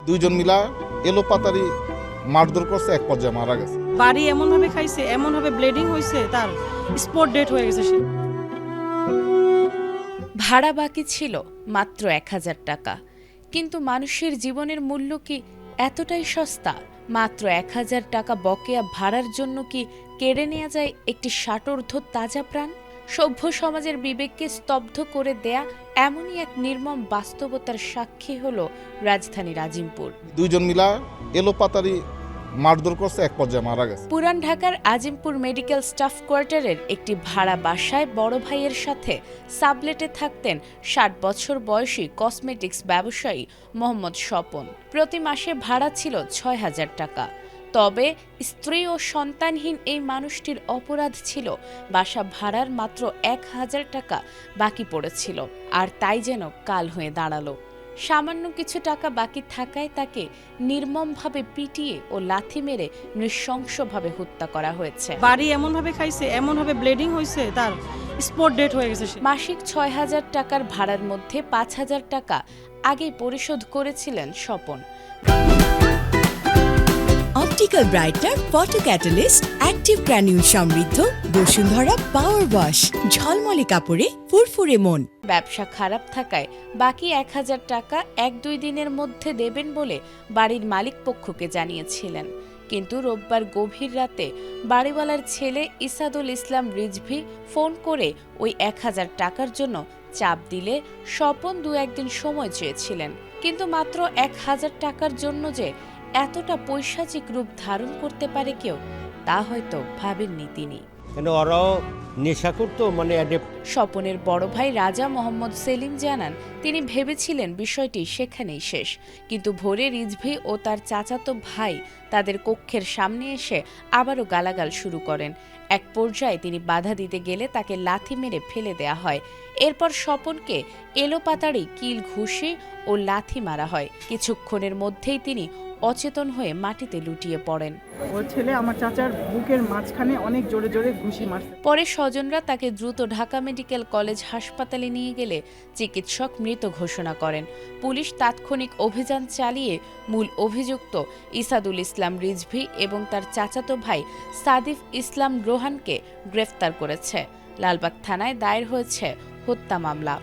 দুইজন মিলা এলোপাতারি মারধর করছে, এক পর্যায়ে মারা গেছে। বাড়ি এমনভাবে খাইছে, এমনভাবে ব্লিডিং হয়েছে, তার স্পট ডেট হয়ে গেছে সে। ভাড়া বাকি ছিল মাত্র ১,০০০ টাকা, কিন্তু মানুষের জীবনের মূল্য কি এতটাই সস্তা? মাত্র ১,০০০ টাকা বকেয়া ভাড়ার জন্য কি কেড়ে নেওয়া যায় একটি ষাটোর্ধ্ব তাজা প্রাণ? সভ্য সমাজের বিবেককে স্তব্ধ করে দেয়া এমনই এক নির্মম বাস্তবতার সাক্ষী হল রাজধানীর আজিমপুর। দুইজন মিলা এলোপাতারি মারধর করছে, এক পর্যায়ে মারা গেছে। পুরান ঢাকার আজিমপুর মেডিকেল স্টাফ কোয়ার্টারের একটি ভাড়া বাসায় বড় ভাইয়ের সাথে সাবলেটে থাকতেন ৬০ বছর বয়সী কসমেটিক্স ব্যবসায়ী মোহাম্মদ স্বপন। প্রতি মাসে ভাড়া ছিল ৬,০০০ টাকা। তবে স্ত্রী ও সন্তানহীন এই মানুষটির অপরাধ ছিল বাসা ভাড়ার মাত্র ১,০০০ টাকা বাকি পড়েছিল, আর তাই যেন কাল হয়ে দাঁড়ালো। সামান্য কিছু টাকা বাকি থাকায় তাকে নির্মমভাবে পিটিয়ে ও লাথি মেরে নৃশংসভাবে হত্যা করা হয়েছে। বাড়ি এমনভাবে খাইছে, এমনভাবে ব্লিডিং হয়েছে, তার স্পট ডেট হয়ে গেছে সে। মাসিক ৬,০০০ টাকার ভাড়ার মধ্যে ৫,০০০ টাকা আগেই পরিশোধ করেছিলেন Swapan. Optical brighter, photo catalyst, active granule সমৃদ্ধ বসুন্ধরা পাওয়ার ওয়াশ, ঝলমলে কাপড়ে ফুরফুরে মন। ব্যবসা খারাপ থাকায় বাকি ১,০০০ টাকা ১-২ দিনের মধ্যে দেবেন বলে বাড়ির মালিক পক্ষকে জানিয়েছিলেন, কিন্তু রোববার গভীর রাতে বাড়িওয়ালার ছেলে ইসাদুল ইসলাম রিজভী ফোন করে ওই ১,০০০ টাকার জন্য চাপ দিলে স্বপন ২-১ দিন সময় চেয়েছিলেন। কিন্তু মাত্র ১,০০০ টাকার জন্য যে এতটা পৈশাচিক রূপ ধারণ করতে পারে কেউ, তা হয়তো ভাবেননি তিনি। ওরাও নেশা করতো, স্বপনের বড় ভাই রাজা মোহাম্মদ সেলিম জানান, তিনি ভেবেছিলেন বিষয়টি সেখানেই শেষ, কিন্তু ভোরে রিজভী ও তার চাচাতো ভাই তাদের কক্ষের সামনে এসে আবারও গালাগাল শুরু করেন। এক পর্যায়ে তিনি বাধা দিতে গেলে তাকে লাথি মেরে ফেলে দেয়া হয়। এরপর স্বপনকে এলোপাতাড়ি কিল ঘুষি ও লাথি মারা হয়। কিছুক্ষণের মধ্যেই তিনি অচেতন হয়ে মাটিতে লুটিয়ে পড়েন। ওর ছেলে আমার চাচার বুকের মাঝখানে অনেক জোরে জোরে ঘুষি মারছে। পরে স্বজনরা তাকে দ্রুত ঢাকা মেডিকেল কলেজ হাসপাতালে নিয়ে গেলে চিকিৎসক মৃত ঘোষণা করেন। পুলিশ তাৎক্ষণিক অভিযান চালিয়ে মূল অভিযুক্ত ইসাদুল ইসলাম রিজভী এবং তার চাচাতো ভাই সাদিফ ইসলাম রোহানকে গ্রেফতার করেছে। লালবাগ থানায় দায়ের হয়েছে হত্যা মামলা।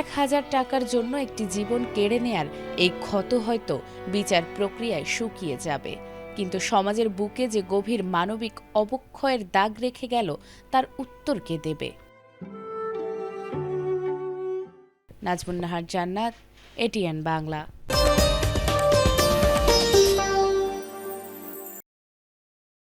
১,০০০ টাকার জন্য একটি জীবন কেড়ে নেয়ার এই ক্ষত হয়তো বিচার প্রক্রিয়ায় শুকিয়ে যাবে, কিন্তু সমাজের বুকে যে গভীর মানবিক অবক্ষয়ের দাগ রেখে গেল তার উত্তর কে দেবে? নাজমুন নাহার জান্নাত, এটিএন বাংলা।